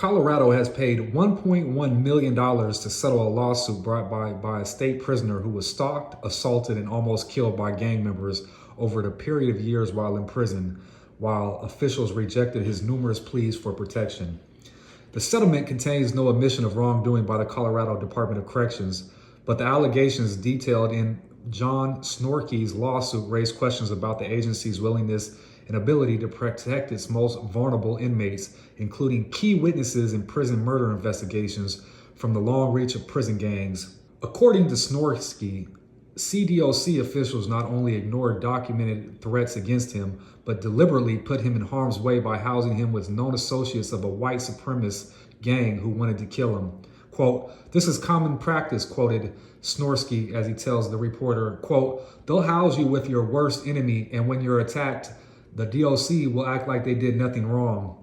Colorado has paid $1.1 million to settle a lawsuit brought by a state prisoner who was stalked, assaulted, and almost killed by gang members over the period of years while in prison, while officials rejected his numerous pleas for protection. The settlement contains no admission of wrongdoing by the Colorado Department of Corrections, but the allegations detailed in John Snorsky's lawsuit raise questions about the agency's willingness and ability to protect its most vulnerable inmates, including key witnesses in prison murder investigations, from the long reach of prison gangs. According to Snorsky, CDOC officials not only ignored documented threats against him, but deliberately put him in harm's way by housing him with known associates of a white supremacist gang who wanted to kill him. Quote, "This is common practice," quoted Snorsky as he tells the reporter, quote, "They'll house you with your worst enemy, and when you're attacked, the DOC will act like they did nothing wrong."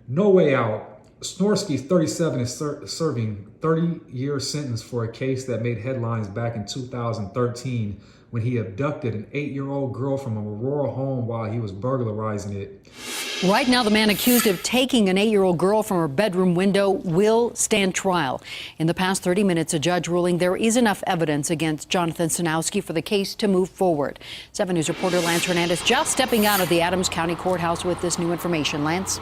No way out. Snorsky, 37, is serving 30-year sentence for a case that made headlines back in 2013 when he abducted an 8-year-old girl from a rural home while he was burglarizing it. Right now, the man accused of taking an 8-year-old girl from her bedroom window will stand trial. In the past 30 minutes, a judge ruling there is enough evidence against Jonathan Snorsky for the case to move forward. 7 News reporter Lance Hernandez just stepping out of the Adams County Courthouse with this new information. Lance?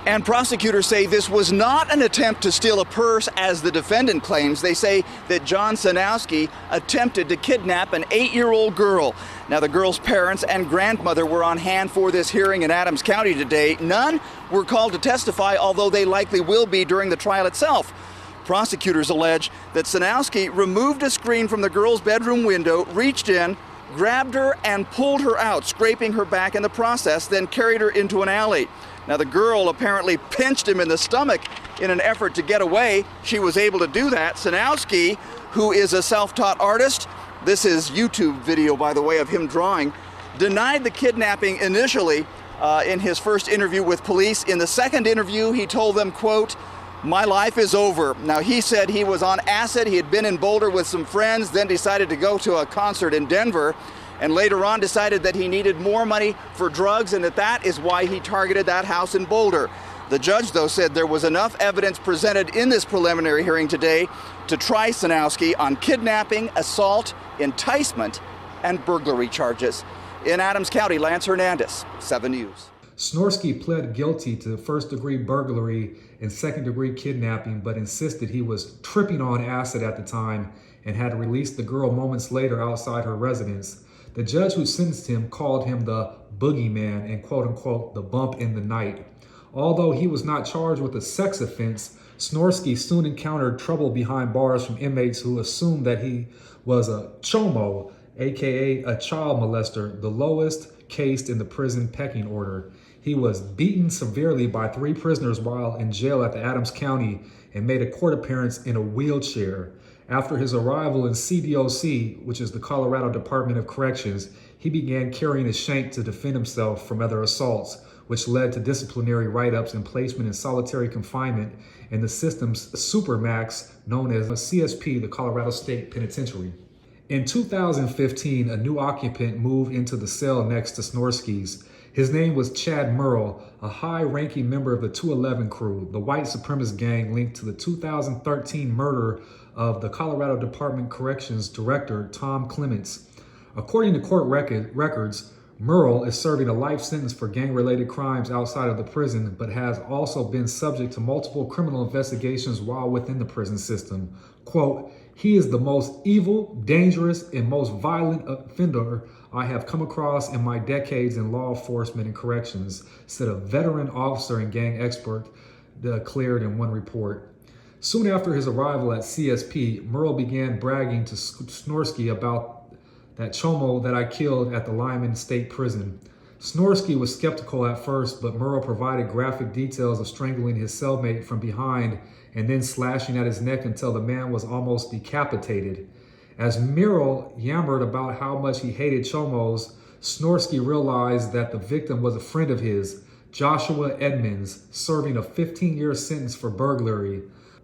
And prosecutors say this was not an attempt to steal a purse, as the defendant claims. They say that John Snorsky attempted to kidnap an 8-year-old girl. Now, the girl's parents and grandmother were on hand for this hearing in Adams County today. None were called to testify, although they likely will be during the trial itself. Prosecutors allege that Snorsky removed a screen from the girl's bedroom window, reached in, grabbed her, and pulled her out, scraping her back in the process, then carried her into an alley. Now, the girl apparently pinched him in the stomach in an effort to get away. She was able to do that. Snorsky, who is a self-taught artist, this is YouTube video, by the way, of him drawing, denied the kidnapping initially in his first interview with police. In the second interview, he told them, quote, "My life is over." Now, he said he was on acid. He had been in Boulder with some friends, then decided to go to a concert in Denver, and later on decided that he needed more money for drugs and that is why he targeted that house in Boulder. The judge, though, said there was enough evidence presented in this preliminary hearing today to try Snorsky on kidnapping, assault, enticement, and burglary charges. In Adams County, Lance Hernandez, 7 News. Snorsky pled guilty to first-degree burglary and second-degree kidnapping, but insisted he was tripping on acid at the time and had released the girl moments later outside her residence. The judge who sentenced him called him the boogeyman and quote-unquote the bump in the night. Although he was not charged with a sex offense, Snorsky soon encountered trouble behind bars from inmates who assumed that he was a chomo, aka a child molester, the lowest caste in the prison pecking order. He was beaten severely by 3 prisoners while in jail at the Adams County and made a court appearance in a wheelchair. After his arrival in CDOC, which is the Colorado Department of Corrections, he began carrying a shank to defend himself from other assaults, which led to disciplinary write-ups and placement in solitary confinement in the system's supermax known as CSP, the Colorado State Penitentiary. In 2015, a new occupant moved into the cell next to Snorsky's. His name was Chad Merle, a high-ranking member of the 211 crew, the white supremacist gang linked to the 2013 murder of the Colorado Department Corrections Director, Tom Clements. According to court records, Merle is serving a life sentence for gang-related crimes outside of the prison, but has also been subject to multiple criminal investigations while within the prison system. Quote, "He is the most evil, dangerous, and most violent offender I have come across in my decades in law enforcement and corrections," said a veteran officer and gang expert declared in one report. Soon after his arrival at CSP, Merle began bragging to Snorsky about that chomo that I killed at the Lyman State Prison. Snorsky was skeptical at first, but Merle provided graphic details of strangling his cellmate from behind and then slashing at his neck until the man was almost decapitated. As Merle yammered about how much he hated chomos, Snorsky realized that the victim was a friend of his, Joshua Edmonds, serving a 15-year sentence for burglary.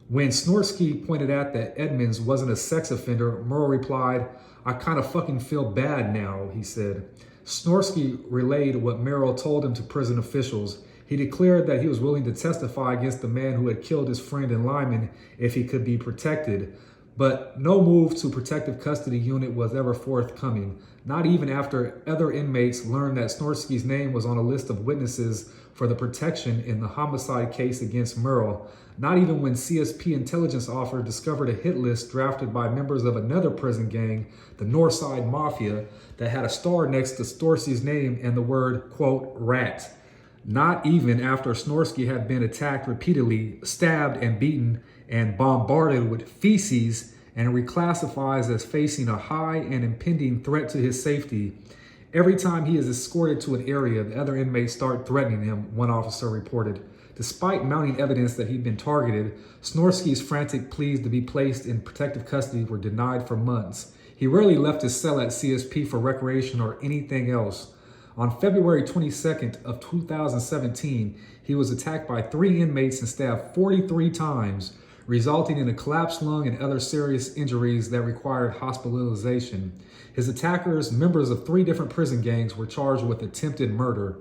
When Snorsky pointed out that Edmonds wasn't a sex offender, Merle replied, "I kind of fucking feel bad now," he said. Snorsky relayed what Merle told him to prison officials. He declared that he was willing to testify against the man who had killed his friend in Lyman if he could be protected, but no move to protective custody unit was ever forthcoming, not even after other inmates learned that Snorsky's name was on a list of witnesses for the protection in the homicide case against Merle, not even when CSP intelligence officer discovered a hit list drafted by members of another prison gang, the Northside Mafia, that had a star next to Snorsky's name and the word, quote, rat. Not even after Snorsky had been attacked repeatedly, stabbed and beaten, and bombarded with feces, and reclassifies as facing a high and impending threat to his safety. Every time he is escorted to an area, the other inmates start threatening him, one officer reported. Despite mounting evidence that he'd been targeted, Snorsky's frantic pleas to be placed in protective custody were denied for months. He rarely left his cell at CSP for recreation or anything else. On February 22nd of 2017, he was attacked by 3 inmates and stabbed 43 times, resulting in a collapsed lung and other serious injuries that required hospitalization. His attackers, members of 3 different prison gangs, were charged with attempted murder.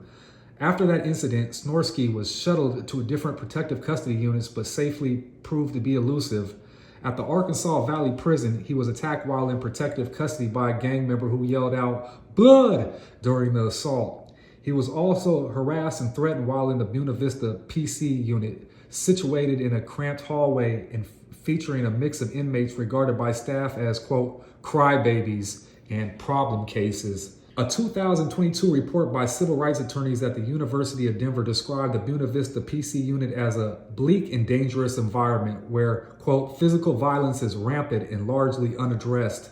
After that incident, Snorsky was shuttled to different protective custody units but safely proved to be elusive. At the Arkansas Valley Prison, he was attacked while in protective custody by a gang member who yelled out, "Blood!" during the assault. He was also harassed and threatened while in the Buena Vista PC unit, situated in a cramped hallway and featuring a mix of inmates regarded by staff as, quote, crybabies and problem cases. A 2022 report by civil rights attorneys at the University of Denver described the Buena Vista PC unit as a bleak and dangerous environment where, quote, physical violence is rampant and largely unaddressed.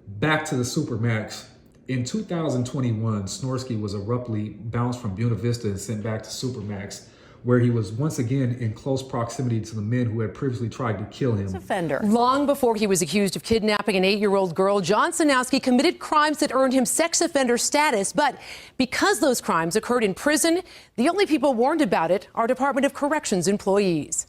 Back to the Supermax. In 2021, Snorsky was abruptly bounced from Buena Vista and sent back to Supermax, where he was once again in close proximity to the men who had previously tried to kill him. Offender. Long before he was accused of kidnapping an 8-year-old girl, John Snorsky committed crimes that earned him sex offender status. But because those crimes occurred in prison, the only people warned about it are Department of Corrections employees.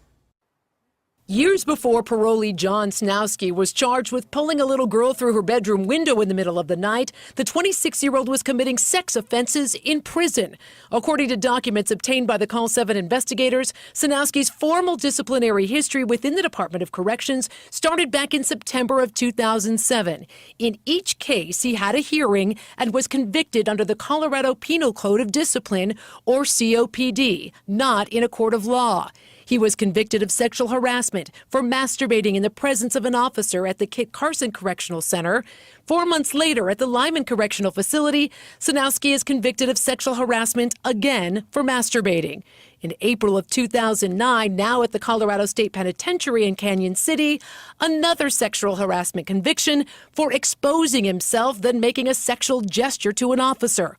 Years before parolee John Snorsky was charged with pulling a little girl through her bedroom window in the middle of the night, the 26-year-old was committing sex offenses in prison. According to documents obtained by the Call 7 investigators, Snorsky's formal disciplinary history within the Department of Corrections started back in September of 2007. In each case, he had a hearing and was convicted under the Colorado Penal Code of Discipline, or COPD, not in a court of law. He was convicted of sexual harassment for masturbating in the presence of an officer at the Kit Carson Correctional Center. 4 months later, at the Lyman Correctional Facility, Snorsky is convicted of sexual harassment again for masturbating. In April of 2009, now at the Colorado State Penitentiary in Canyon City, another sexual harassment conviction for exposing himself, then making a sexual gesture to an officer.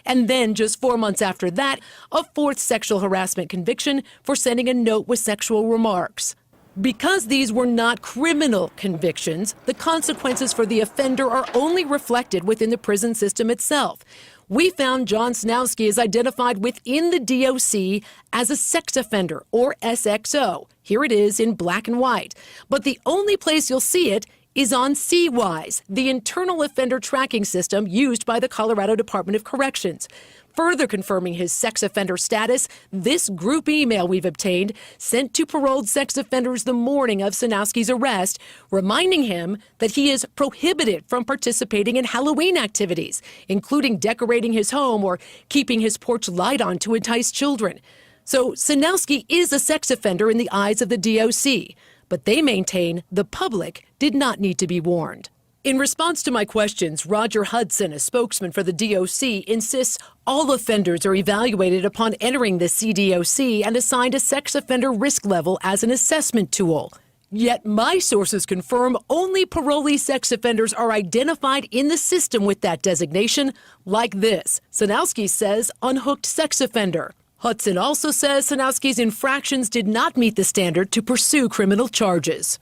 And then, just 4 months after that, a 4th sexual harassment conviction for sending a note with sexual remarks. Because these were not criminal convictions, the consequences for the offender are only reflected within the prison system itself. We found John Snorsky is identified within the DOC as a sex offender, or SXO. Here it is in black and white. But the only place you'll see it is on CWISE, the internal offender tracking system used by the Colorado Department of Corrections. Further confirming his sex offender status, this group email we've obtained sent to paroled sex offenders the morning of Snorsky's arrest, reminding him that he is prohibited from participating in Halloween activities, including decorating his home or keeping his porch light on to entice children. So Snorsky is a sex offender in the eyes of the DOC. But they maintain the public did not need to be warned. In response to my questions, Roger Hudson, a spokesman for the DOC, insists all offenders are evaluated upon entering the CDOC and assigned a sex offender risk level as an assessment tool. Yet my sources confirm only parolee sex offenders are identified in the system with that designation, like this. Snorsky says unhooked sex offender. Hudson also says Snorsky's infractions did not meet the standard to pursue criminal charges.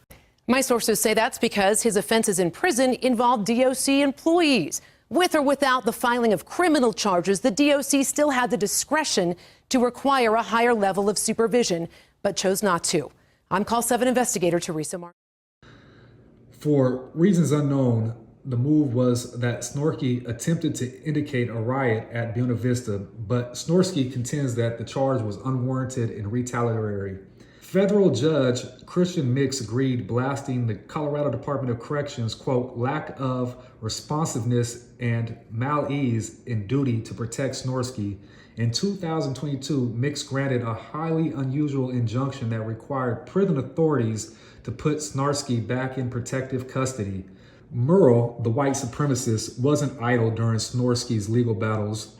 My sources say that's because his offenses in prison involved DOC employees. With or without the filing of criminal charges, the DOC still had the discretion to require a higher level of supervision, but chose not to. I'm Call 7 investigator Teresa Mark. For reasons unknown, The move was that Snorsky attempted to indicate a riot at Buena Vista, but Snorsky contends that the charge was unwarranted and retaliatory. Federal Judge Christian Mix agreed, blasting the Colorado Department of Corrections, quote, lack of responsiveness and malaise in duty to protect Snorsky. In 2022, Mix granted a highly unusual injunction that required prison authorities to put Snorsky back in protective custody. Merle, the white supremacist, wasn't idle during Snorsky's legal battles.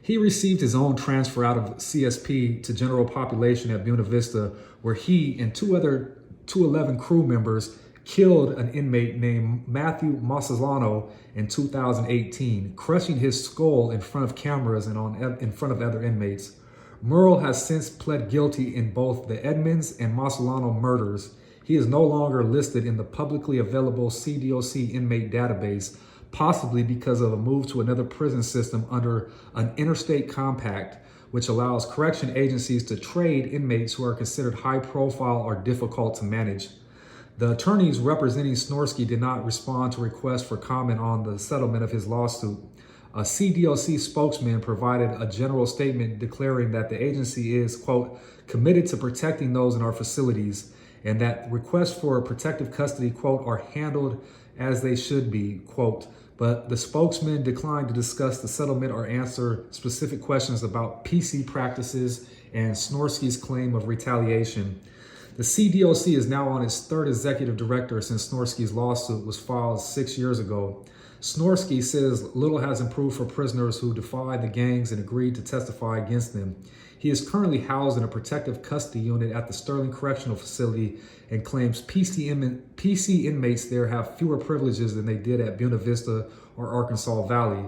He received his own transfer out of CSP to general population at Buena Vista, where he and two other 211 crew members killed an inmate named Matthew Massazano in 2018, crushing his skull in front of cameras and in front of other inmates. Merle has since pled guilty in both the Edmonds and Massazano murders. He is no longer listed in the publicly available CDOC inmate database, possibly because of a move to another prison system under an interstate compact, which allows correction agencies to trade inmates who are considered high profile or difficult to manage. The attorneys representing Snorsky did not respond to requests for comment on the settlement of his lawsuit. A CDOC spokesman provided a general statement declaring that the agency is, quote, committed to protecting those in our facilities, and that requests for protective custody, quote, are handled as they should be, quote. But the spokesman declined to discuss the settlement or answer specific questions about PC practices and Snorsky's claim of retaliation. The CDOC is now on its third executive director since Snorsky's lawsuit was filed 6 years ago. Snorsky says little has improved for prisoners who defied the gangs and agreed to testify against them. He is currently housed in a protective custody unit at the Sterling Correctional Facility and claims PC inmates there have fewer privileges than they did at Buena Vista or Arkansas Valley.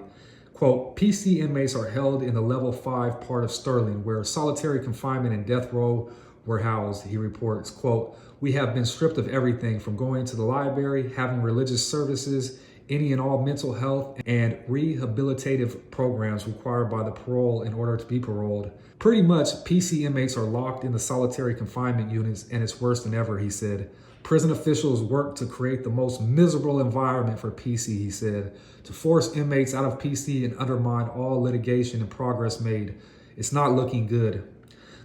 Quote, PC inmates are held in the level 5 part of Sterling, where solitary confinement and death row were housed, he reports. Quote, we have been stripped of everything from going to the library, having religious services, any and all mental health and rehabilitative programs required by the parole in order to be paroled. Pretty much, PC inmates are locked in the solitary confinement units, and it's worse than ever, he said. Prison officials work to create the most miserable environment for PC, he said, to force inmates out of PC and undermine all litigation and progress made. It's not looking good.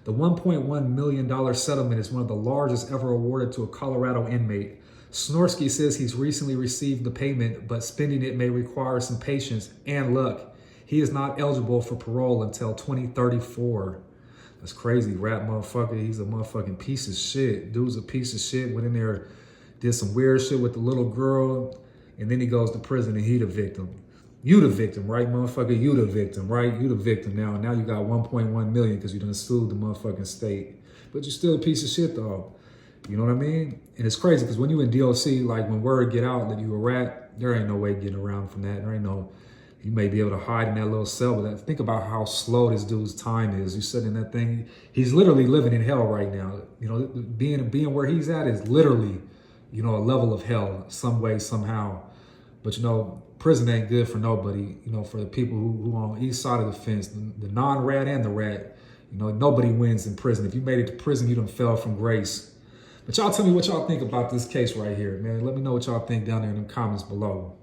The $1.1 million settlement is one of the largest ever awarded to a Colorado inmate. Snorsky says he's recently received the payment, but spending it may require some patience and luck. He is not eligible for parole until 2034. That's crazy, rap motherfucker. He's a motherfucking piece of shit. Dude's a piece of shit. Went in there, did some weird shit with the little girl, and then he goes to prison and he the victim. You the victim, right, motherfucker? You the victim, right? You the victim now. Now you got 1.1 million because you done sued the motherfucking state. But you're still a piece of shit though. You know what I mean? And it's crazy because when you in DOC, like when word get out that you a rat, there ain't no way getting around from that. There ain't no, you may be able to hide in that little cell, but think about how slow this dude's time is. You sit in that thing. He's literally living in hell right now. You know, being where he's at is literally, you know, a level of hell some way, somehow. But you know, prison ain't good for nobody. You know, for the people who are on each side of the fence, the non-rat and the rat. You know, nobody wins in prison. If you made it to prison, you done fell from grace. But y'all tell me what y'all think about this case right here, man. Let me know what y'all think down there in the comments below.